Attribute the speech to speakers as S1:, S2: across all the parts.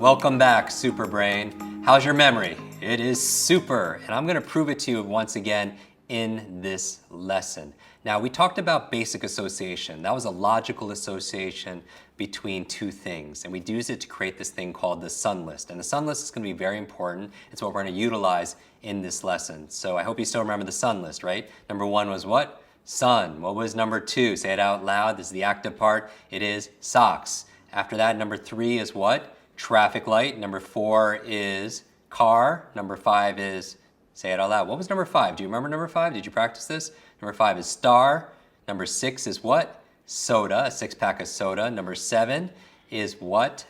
S1: Welcome back, Super Brain. How's your memory? It is super, and I'm going to prove it to you once again in this lesson. Now, we talked about basic association. That was a logical association between two things, and we used it to create this thing called the sun list. And the sun list is going to be very important. It's what we're going to utilize in this lesson. So I hope you still remember the sun list, right? Number one was what? Sun. What was number two? Say it out loud. This is the active part. It is socks. After that, number three is what? Traffic light. Number four is car. Number five is, say it out loud. What was number five? Do you remember number five? Did you practice this? Number five is star. Number six is what? Soda, a six-pack of soda. Number seven is what?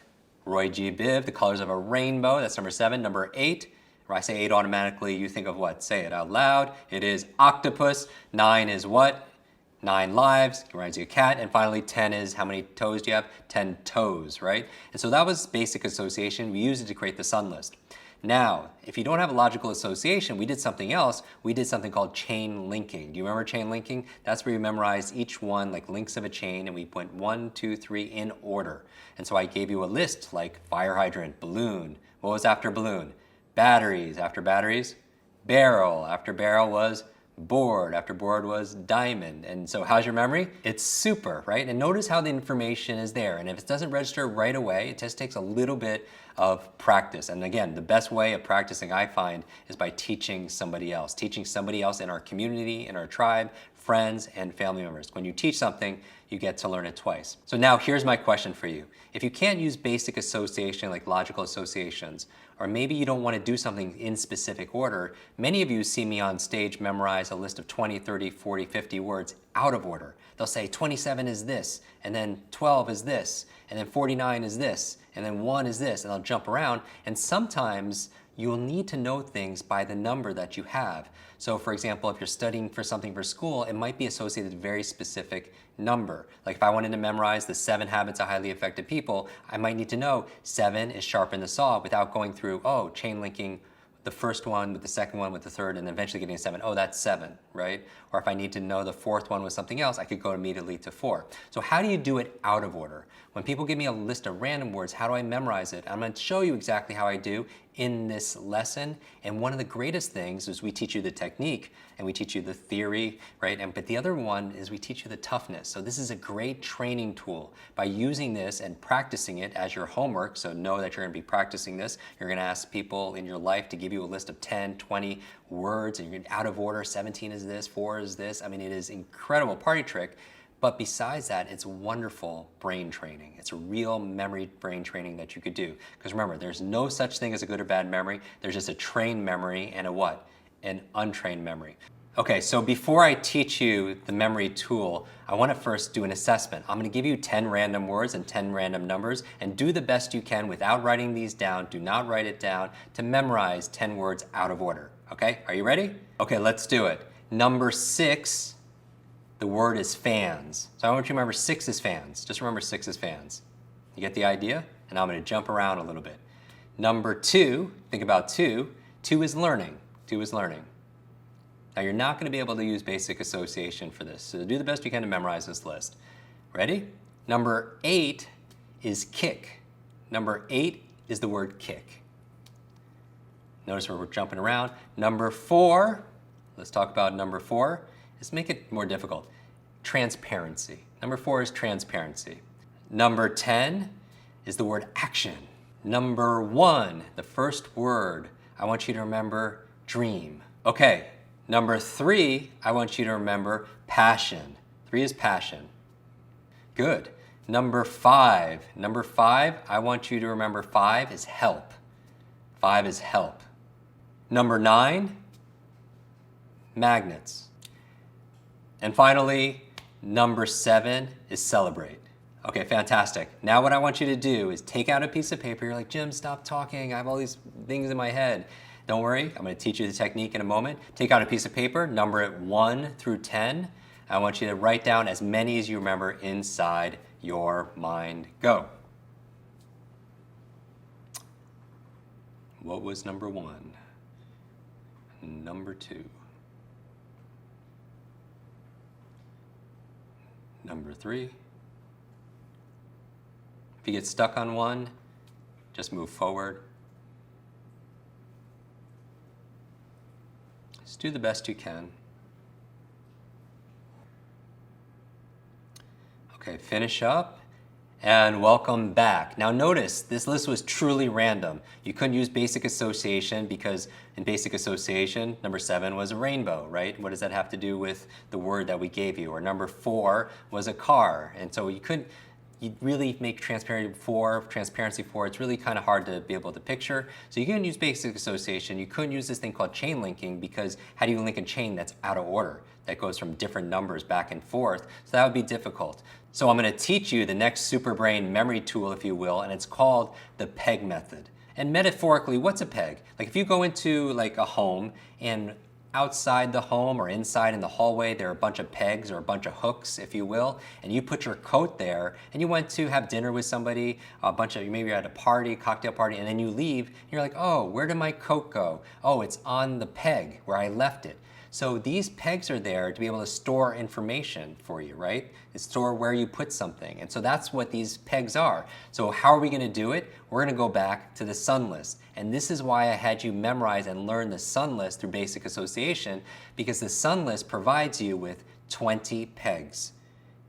S1: Roy G. Biv, the colors of a rainbow. That's number seven. Number eight, when I say eight automatically, you think of what? Say it out loud. It is octopus. Nine is what? 9 lives, reminds you of a cat. And finally, 10 is how many toes do you have? 10 toes, right? And so that was basic association. We used it to create the sun list. Now, if you don't have a logical association, we did something else. We did something called chain linking. Do you remember chain linking? That's where you memorize each one like links of a chain, and we went 1, 2, 3 in order. And so I gave you a list like fire hydrant, balloon. What was after balloon? Batteries. After batteries? Barrel. After barrel was board. After board was diamond. And so how's your memory? It's super, right? And notice how the information is there. And if it doesn't register right away, it just takes a little bit of practice. And again, the best way of practicing I find is by teaching somebody else in our community, in our tribe, friends, and family members. When you teach something, you get to learn it twice. So now here's my question for you. If you can't use basic association like logical associations, or maybe you don't want to do something in specific order, many of you see me on stage memorize a list of 20, 30, 40, 50 words out of order. They'll say 27 is this, and then 12 is this, and then 49 is this, and then 1 is this, and they'll jump around. And sometimes you'll need to know things by the number that you have. So for example, if you're studying for something for school, it might be associated with a very specific number. Like if I wanted to memorize the 7 habits of highly effective people, I might need to know 7 is sharpen the saw without going through, oh, chain linking the first one with the second one with the third, and then eventually getting a 7. Oh, that's 7, right? Or if I need to know the fourth one was something else, I could go immediately to 4. So how do you do it out of order? When people give me a list of random words, how do I memorize it? I'm going to show you exactly how I do in this lesson. And one of the greatest things is we teach you the technique and we teach you the theory, right? But the other one is we teach you the toughness. So this is a great training tool. By using this and practicing it as your homework, so know that you're going to be practicing this. You're going to ask people in your life to give you a list of 10, 20 words, and you're out of order. 17 is this, 4 is this. I mean, it is an incredible party trick. But besides that, it's wonderful brain training. It's a real memory brain training that you could do. Because remember, there's no such thing as a good or bad memory. There's just a trained memory and a what? An untrained memory. Okay, so before I teach you the memory tool, I want to first do an assessment. I'm going to give you 10 random words and 10 random numbers, and do the best you can without writing these down. Do not write it down to memorize 10 words out of order. Okay, are you ready? Okay, let's do it. Number 6. The word is fans. So I want you to remember 6 is fans. Just remember 6 is fans. You get the idea? And I'm going to jump around a little bit. Number 2, think about 2. 2 is learning. 2 is learning. Now you're not going to be able to use basic association for this. So do the best you can to memorize this list. Ready? Number 8 is kick. Number 8 is the word kick. Notice where we're jumping around. Number 4, let's talk about number 4. Let's make it more difficult. Transparency. Number 4 is transparency. Number 10 is the word action. Number 1, the first word, I want you to remember dream. Okay, number 3, I want you to remember passion. 3 is passion. Good. Number 5, I want you to remember 5 is help. 5 is help. Number 9, magnets. And finally, number 7 is celebrate. Okay, fantastic. Now what I want you to do is take out a piece of paper. You're like, Jim, stop talking. I have all these things in my head. Don't worry, I'm going to teach you the technique in a moment. Take out a piece of paper, number it 1 through 10. I want you to write down as many as you remember inside your mind. Go. What was number 1? Number 2. Number 3. If you get stuck on one, Just move forward. Just do the best you can. Okay, finish up. And welcome back. Now notice, this list was truly random. You couldn't use basic association because in basic association, number 7 was a rainbow, right? What does that have to do with the word that we gave you? Or number 4 was a car. And so you really make transparency 4, it's really kind of hard to be able to picture. So you can use basic association. You couldn't use this thing called chain linking because how do you link a chain that's out of order? That goes from different numbers back and forth. So that would be difficult. So I'm going to teach you the next super brain memory tool, if you will, and it's called the Peg method. And metaphorically, what's a peg? Like if you go into like a home and outside the home or inside in the hallway, there are a bunch of pegs or a bunch of hooks, if you will, and you put your coat there and you went to have dinner with somebody, maybe you're at a party, cocktail party, and then you leave and you're like, oh, where did my coat go? Oh, it's on the peg where I left it. So these pegs are there to be able to store information for you, right? It's store where you put something. And so that's what these pegs are. So how are we going to do it? We're going to go back to the sun list. And this is why I had you memorize and learn the sun list through basic association, because the sun list provides you with 20 pegs.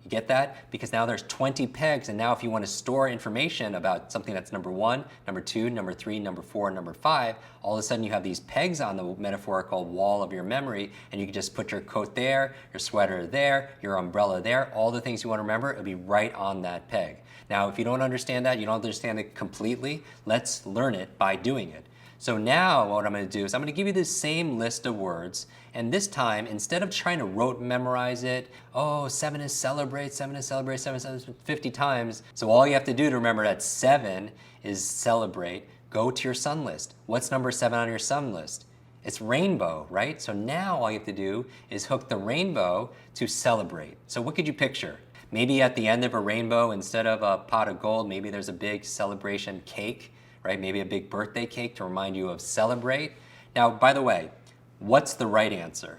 S1: You get that? Because now there's 20 pegs, and now if you want to store information about something that's number 1, number 2, number 3, number 4, number 5, all of a sudden you have these pegs on the metaphorical wall of your memory, and you can just put your coat there, your sweater there, your umbrella there, all the things you want to remember, it'll be right on that peg. Now, if you don't understand that, you don't understand it completely, let's learn it by doing it. So now what I'm going to do is I'm going to give you the same list of words, and this time, instead of trying to rote memorize it, oh, 7 is celebrate, 7 is celebrate, 7 is 50 times. So all you have to do to remember that 7 is celebrate, go to your sun list. What's number 7 on your sun list? It's rainbow, right? So now all you have to do is hook the rainbow to celebrate. So what could you picture? Maybe at the end of a rainbow, instead of a pot of gold, maybe there's a big celebration cake, right? Maybe a big birthday cake to remind you of celebrate. Now, by the way, what's the right answer?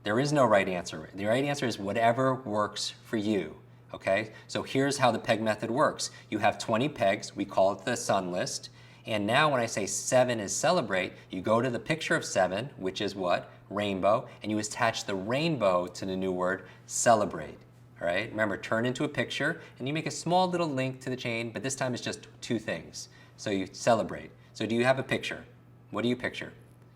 S1: There is no right answer. The right answer is whatever works for you, okay? So here's how the peg method works. You have 20 pegs, we call it the sun list, and now when I say 7 is celebrate, you go to the picture of 7, which is what? Rainbow, and you attach the rainbow to the new word celebrate. All right, remember, turn into a picture, and you make a small little link to the chain, but this time it's just 2 things. So you celebrate. So do you have a picture? What do you picture?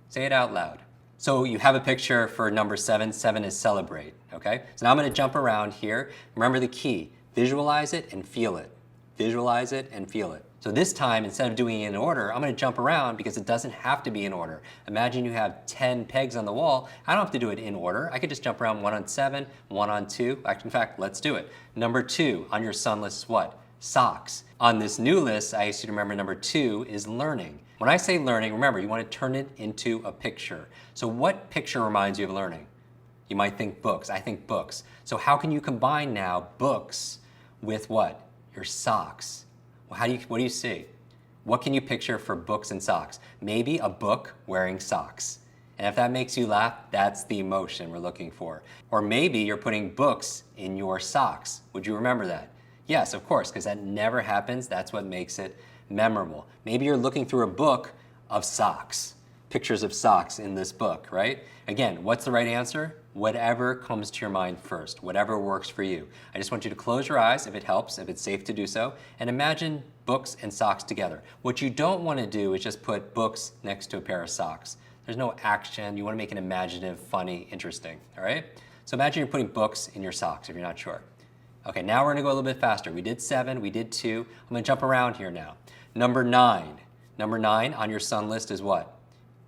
S1: Say it out loud. So you have a picture for number 7. 7 is celebrate, okay? So now I'm going to jump around here. Remember the key. Visualize it and feel it. Visualize it and feel it. So this time, instead of doing it in order, I'm going to jump around because it doesn't have to be in order. Imagine you have 10 pegs on the wall. I don't have to do it in order. I could just jump around 1 on 7, 1 on 2. In fact, let's do it. Number 2 on your sun list is what? Socks. On this new list, I asked you to remember number 2 is learning. When I say learning, remember, you want to turn it into a picture. So what picture reminds you of learning? You might think books. I think books. So how can you combine now books with what? Your socks. Well, what do you see? What can you picture for books and socks? Maybe a book wearing socks. And if that makes you laugh, that's the emotion we're looking for. Or maybe you're putting books in your socks. Would you remember that? Yes, of course, because that never happens. That's what makes it memorable. Maybe you're looking through a book of socks, pictures of socks in this book, right? Again, what's the right answer? Whatever comes to your mind first, whatever works for you. I just want you to close your eyes if it helps, if it's safe to do so, and imagine books and socks together. What you don't want to do is just put books next to a pair of socks. There's no action. You want to make it imaginative, funny, interesting, all right? So imagine you're putting books in your socks if you're not sure. Okay, now we're going to go a little bit faster. We did 7, we did 2. I'm going to jump around here now. Number 9. Number 9 on your sun list is what?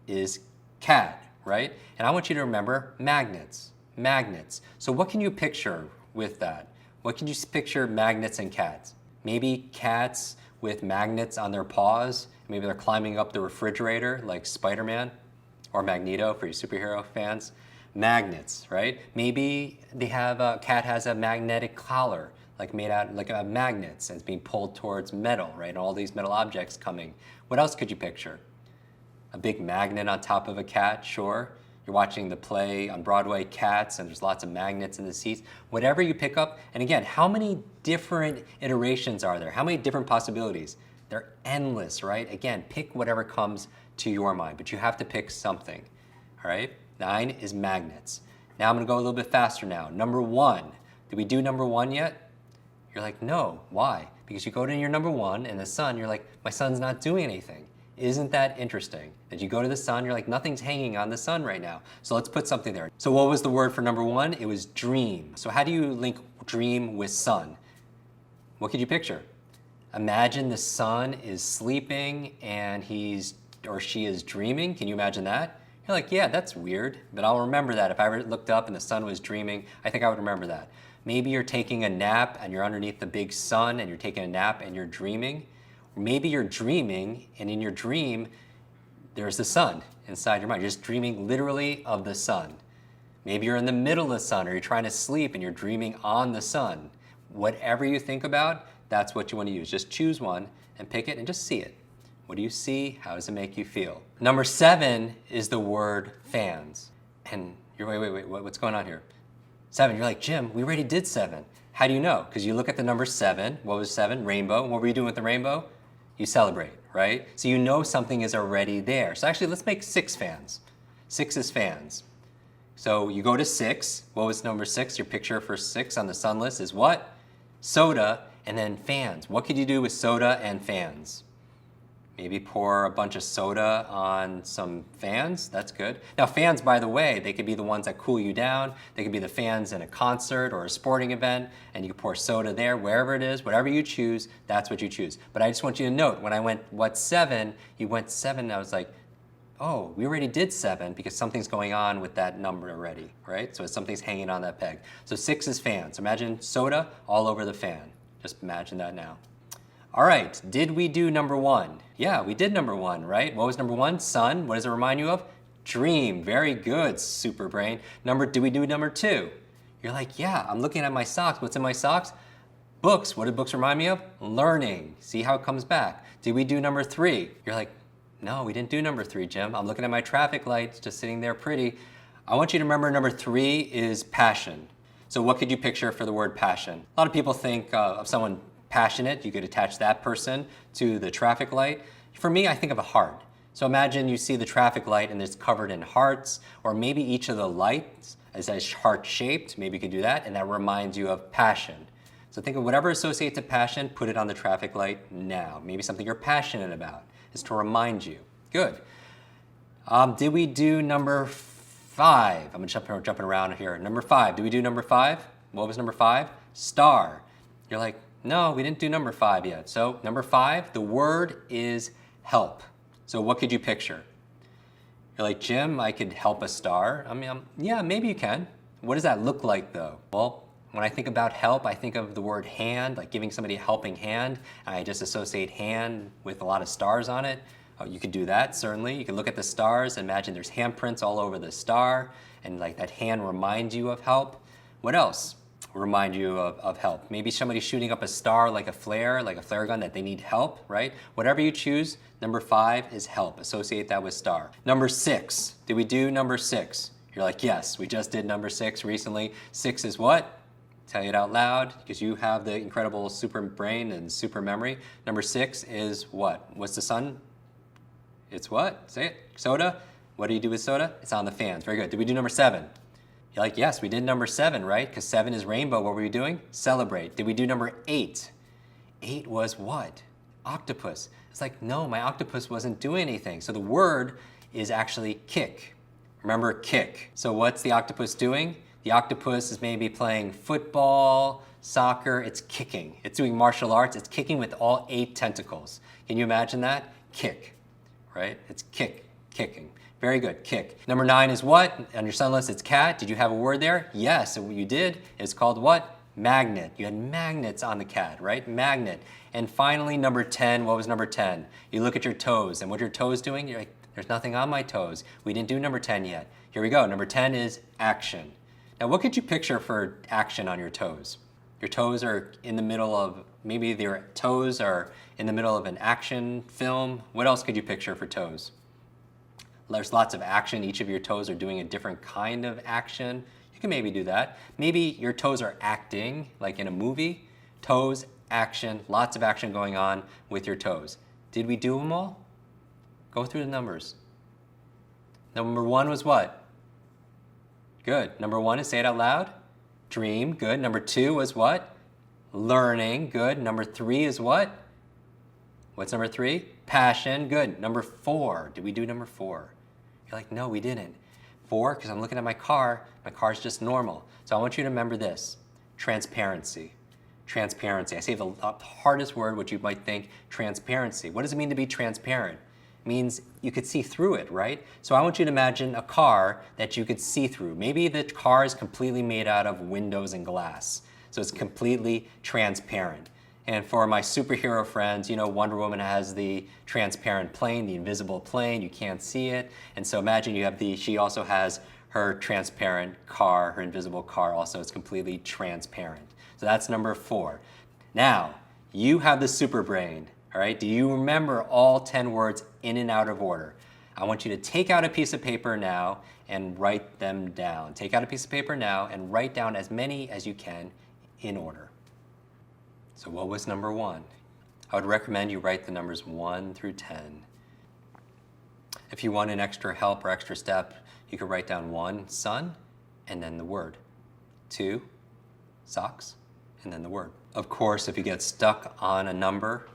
S1: Is cat, right? And I want you to remember magnets. Magnets. So what can you picture with that? What can you picture magnets and cats? Maybe cats with magnets on their paws. Maybe they're climbing up the refrigerator like Spider-Man or Magneto for you superhero fans. Magnets, right? Maybe they have a cat has a magnetic collar, like made out like magnets, and it's being pulled towards metal, right? And all these metal objects coming. What else could you picture? A big magnet on top of a cat, sure. You're watching the play on Broadway, Cats, and there's lots of magnets in the seats. Whatever you pick up, and again, how many different iterations are there? How many different possibilities? They're endless, right? Again, pick whatever comes to your mind, but you have to pick something, all right? 9 is magnets. Now I'm gonna go a little bit faster now. Number 1, did we do number 1 yet? You're like, no, why? Because you go to your number 1 and the sun, you're like, my sun's not doing anything. Isn't that interesting? That you go to the sun, you're like, nothing's hanging on the sun right now. So let's put something there. So what was the word for number 1? It was dream. So how do you link dream with sun? What could you picture? Imagine the sun is sleeping and he's or she is dreaming. Can you imagine that? You're like, yeah, that's weird, but I'll remember that. If I ever looked up and the sun was dreaming, I think I would remember that. Maybe you're taking a nap and you're underneath the big sun and you're taking a nap and you're dreaming. Or maybe you're dreaming and in your dream, there's the sun inside your mind. You're just dreaming literally of the sun. Maybe you're in the middle of the sun or you're trying to sleep and you're dreaming on the sun. Whatever you think about, that's what you want to use. Just choose one and pick it and just see it. What do you see? How does it make you feel? Number 7 is the word fans. And you're, wait, what's going on here? 7, you're like, Jim, we already did 7. How do you know? Because you look at the number 7. What was 7? Rainbow. And what were you doing with the rainbow? You celebrate, right? So you know something is already there. So actually, let's make 6 fans. 6 is fans. So you go to 6. What was number 6? Your picture for 6 on the sun list is what? Soda, and then fans. What could you do with soda and fans? Maybe pour a bunch of soda on some fans. That's good. Now fans, by the way, they could be the ones that cool you down. They could be the fans in a concert or a sporting event, and you could pour soda there, wherever it is, whatever you choose, that's what you choose. But I just want you to note, when I went, what 7? You went 7, and I was like, oh, we already did 7 because something's going on with that number already, right? So something's hanging on that peg. So 6 is fans. Imagine soda all over the fan. Just imagine that now. All right, did we do number 1? Yeah, we did number 1, right? What was number 1? Sun. What does it remind you of? Dream. Very good, super brain. Did we do number 2? You're like, yeah, I'm looking at my socks. What's in my socks? Books. What did books remind me of? Learning. See how it comes back. Did we do number 3? You're like, no, we didn't do number 3, Jim. I'm looking at my traffic lights, just sitting there pretty. I want you to remember number 3 is passion. So what could you picture for the word passion? A lot of people think of someone passionate. You could attach that person to the traffic light. For me, I think of a heart. So imagine you see the traffic light and it's covered in hearts, or maybe each of the lights is heart-shaped. Maybe you could do that, and that reminds you of passion. So think of whatever associates to passion, put it on the traffic light now. Maybe something you're passionate about is to remind you. Good. Did we do number 5? I'm jumping around here. Number 5. Did we do number 5? What was number 5? Star. You're like, no, we didn't do number 5 yet. So number 5, the word is help. So what could you picture? You're like, Jim, I could help a star. I mean, yeah, maybe you can. What does that look like though? Well, when I think about help, I think of the word hand, like giving somebody a helping hand. I just associate hand with a lot of stars on it. You could do that, certainly. You could look at the stars, imagine there's handprints all over the star, and like that hand reminds you of help. What else remind you of help? Maybe somebody shooting up a star like a flare gun that they need help, right? Whatever you choose, number 5 is help. Associate that with star. Number 6, did we do number 6? You're like, yes, we just did number 6 recently. 6 is what? Tell you it out loud because you have the incredible super brain and super memory. Number 6 is what? What's the sun? It's what? Say it. Soda. What do you do with soda? It's on the fans. Very good. Did we do number 7? You're like, yes, we did number 7, right? Because 7 is rainbow. What were you doing? Celebrate. Did we do number 8? 8 was what? Octopus. It's like, no, my octopus wasn't doing anything. So the word is actually kick. Remember, kick. So what's the octopus doing? The octopus is maybe playing football, soccer. It's kicking. It's doing martial arts. It's kicking with all 8 tentacles. Can you imagine that? Kick, right? It's kicking. Very good, kick. Number 9 is what? On your sun list, it's cat. Did you have a word there? Yes, and what you did is called what? Magnet. You had magnets on the cat, right? Magnet. And finally, number 10, what was number 10? You look at your toes, and what are your toes doing? You're like, there's nothing on my toes. We didn't do number 10 yet. Here we go. Number 10 is action. Now, what could you picture for action on your toes? Your toes are in the middle of, maybe your toes are in the middle of an action film. What else could you picture for toes? There's lots of action. Each of your toes are doing a different kind of action. You can maybe do that. Maybe your toes are acting, like in a movie. Toes, action, lots of action going on with your toes. Did we do them all? Go through the numbers. Number 1 was what? Good. Number 1 is say it out loud. Dream. Good. Number 2 was what? Learning. Good. Number 3 is what? What's number 3? Passion. Good. Number 4. Did we do number 4? You're like, no, we didn't. 4, because I'm looking at my car. My car's just normal. So I want you to remember this. Transparency. Transparency. I say the hardest word, which you might think, transparency. What does it mean to be transparent? It means you could see through it, right? So I want you to imagine a car that you could see through. Maybe the car is completely made out of windows and glass. So it's completely transparent. And for my superhero friends, you know, Wonder Woman has the transparent plane, the invisible plane, you can't see it. And so imagine you have she also has her transparent car, her invisible car also is completely transparent. So that's number 4. Now, you have the super brain, all right? Do you remember all 10 words in and out of order? I want you to take out a piece of paper now and write them down. Take out a piece of paper now and write down as many as you can in order. So what was number 1? I would recommend you write the numbers 1 through 10. If you want an extra help or extra step, you could write down 1, sun, and then the word. 2, socks, and then the word. Of course, if you get stuck on a number,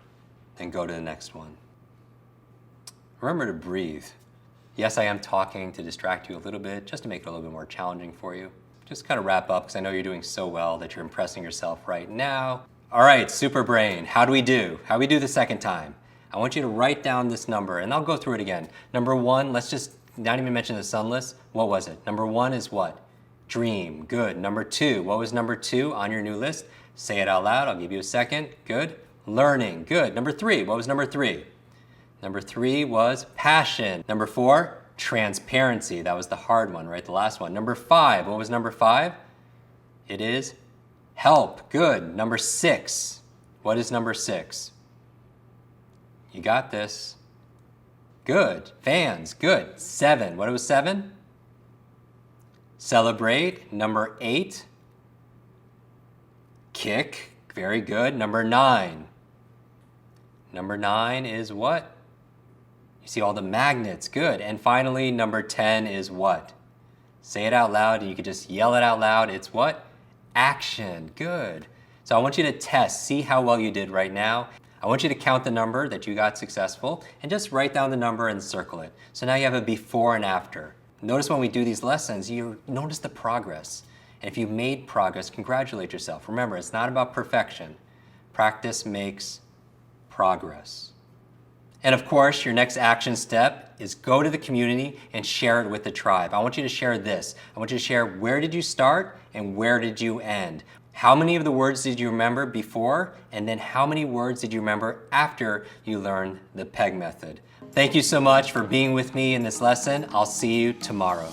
S1: then go to the next one. Remember to breathe. Yes, I am talking to distract you a little bit, just to make it a little bit more challenging for you. Just kind of wrap up, because I know you're doing so well that you're impressing yourself right now. All right, super brain, how do we do? How do we do the second time? I want you to write down this number, and I'll go through it again. Number 1, let's just not even mention the sunless. What was it? Number 1 is what? Dream. Good. Number 2, what was number 2 on your new list? Say it out loud. I'll give you a second. Good. Learning. Good. Number 3, what was number 3? Number 3 was passion. Number 4, transparency. That was the hard one, right? The last one. Number 5, what was number 5? It is help. Good. Number 6, what is number 6? You got this. Good. Fans. Good. 7, what was 7? Celebrate. Number 8, kick. Very good. Number 9. Number 9 is what? You see all the magnets. Good. And finally, number 10 is what? Say it out loud, and you can just yell it out loud. It's what? Action. Good. So I want you to test, see how well you did right now. I want you to count the number that you got successful and just write down the number and circle it. So now you have a before and after. Notice when we do these lessons, you notice the progress. And if you made progress, congratulate yourself. Remember, it's not about perfection. Practice makes progress. And of course, your next action step is go to the community and share it with the tribe. I want you to share this. I want you to share where did you start and where did you end. How many of the words did you remember before, and then how many words did you remember after you learned the Peg method? Thank you so much for being with me in this lesson. I'll see you tomorrow.